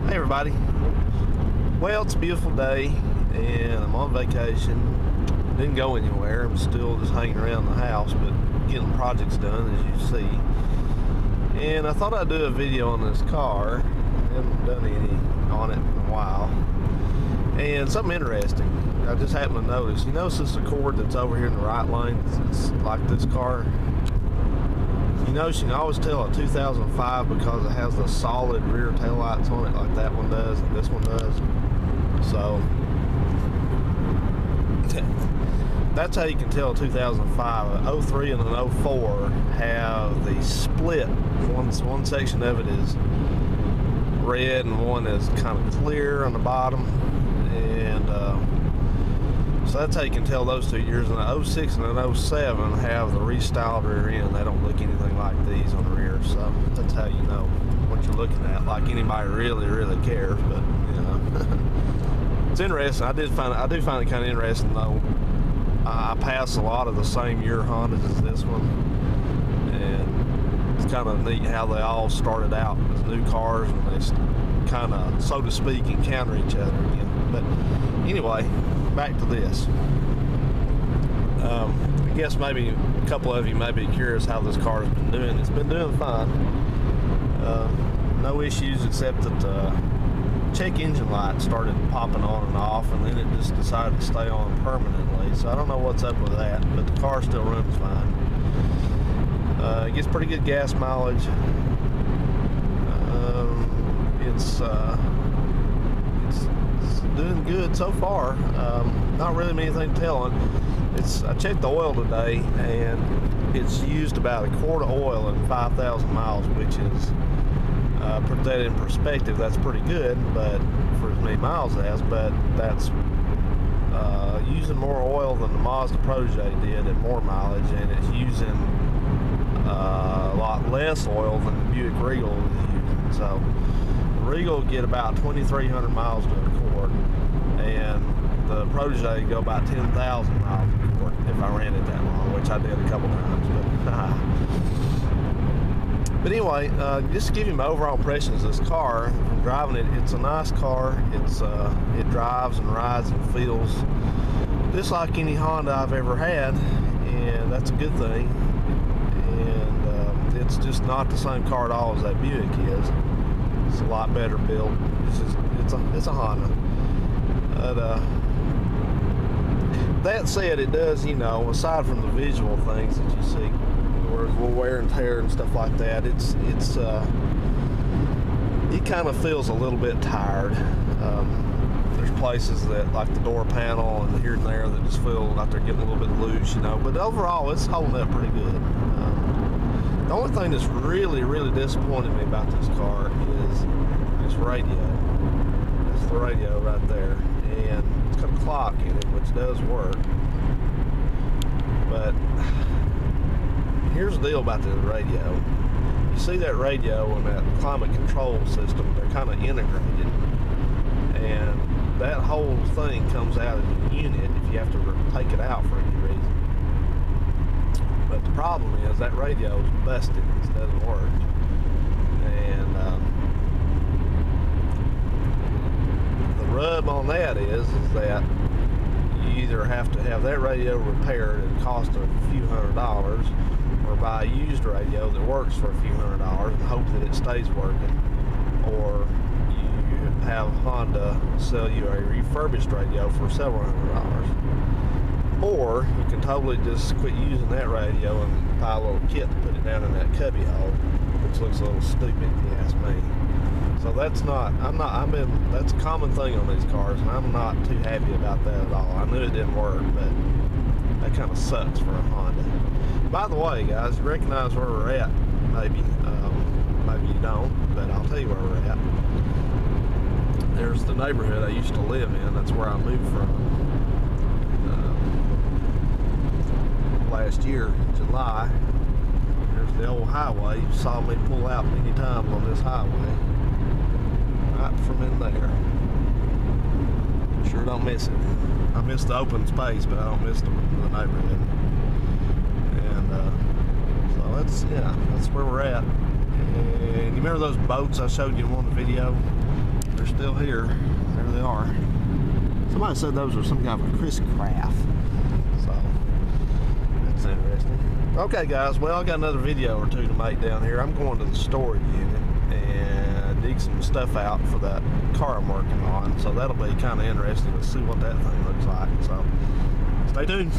Hey everybody. Well, it's a beautiful day and I'm on vacation. Didn't go anywhere. I'm still just hanging around the house, but getting projects done, as you see. And I thought I'd do a video on this car. I haven't done any on it in a while. And something interesting, I just happened to notice. You notice this Accord that's over here in the right lane? It's like this car. You notice you can always tell a 2005 because it has the solid rear taillights on it like that one does and this one does. So that's how you can tell a 2005. An 03 and an 04 have the split. One section of it is red and one is kind of clear on the bottom. And so that's how you can tell those 2 years. And an 06 and an 07 have the restyled rear end. They don't look anything like these on the rear. So that's how you know what you're looking at. Like anybody really cares, but you know. It's interesting. I do find it kind of interesting though. I pass a lot of the same year Hondas as this one, and it's kind of neat how they all started out as new cars and they kind of, so to speak, encounter each other again. But anyway, back to this. I guess maybe a couple of you may be curious how this car has been doing. It's been doing fine. No issues except that check engine light started popping on and off, and then it just decided to stay on permanently. So I don't know what's up with that, but the car still runs fine. It gets pretty good gas mileage. It's doing good so far. Not really anything to tell on. I checked the oil today, and it's used about a quart of oil in 5,000 miles, which is, put that in perspective, that's pretty good, but for as many miles as, but that's using more oil than the Mazda Protege did at more mileage, and it's using a lot less oil than the Buick Regal is using. So the Regal get about 2,300 miles to a quart, and the Protege go about 10,000 miles a quart if I ran it that long, which I did a couple times. But anyway, just to give you my overall impressions of this car, from driving it, it's a nice car. It drives and rides and feels just like any Honda I've ever had, and that's a good thing. And it's just not the same car at all as that Buick is. It's a lot better built. It's a Honda. But that said, it does, you know, aside from the visual things that you see, wear and tear and stuff like that, it kind of feels a little bit tired. There's places that, like the door panel and here and there, that just feel like they're getting a little bit loose, you know, but overall it's holding up pretty good. The only thing that's really disappointed me about this car is this radio. That's the radio right there, and it's got a clock in it, which does work, but here's the deal about the radio. You see that radio and that climate control system, they're kind of integrated. And that whole thing comes out of the unit if you have to take it out for any reason. But the problem is that radio is busted. It doesn't work. And the rub on that is that you either have to have that radio repaired at a cost of a few $100s, or buy a used radio that works for a few $100s and hope that it stays working, or you have Honda sell you a refurbished radio for several $100s, or you can totally just quit using that radio and buy a little kit to put it down in that cubby hole, which looks a little stupid if you ask me. So that's a common thing on these cars, and I'm not too happy about that at all. I knew it didn't work, but that kind of sucks for a Honda. By the way, guys, you recognize where we're at, maybe. Maybe you don't, but I'll tell you where we're at. There's the neighborhood I used to live in. That's where I moved from last year, July. There's the old highway. You saw me pull out many times on this highway. Right from in there. Sure don't miss it. I miss the open space, but I don't miss the neighborhood. And that's where we're at. And you remember those boats I showed you in one video? they're still here. There they are. Somebody said those were some kind of a Chris Craft. So, that's interesting. Okay, guys. Well, I got another video or two to make down here. I'm going to the storage unit and dig some stuff out for that car I'm working on. So that'll be kind of interesting to see what that thing looks like. So, stay tuned.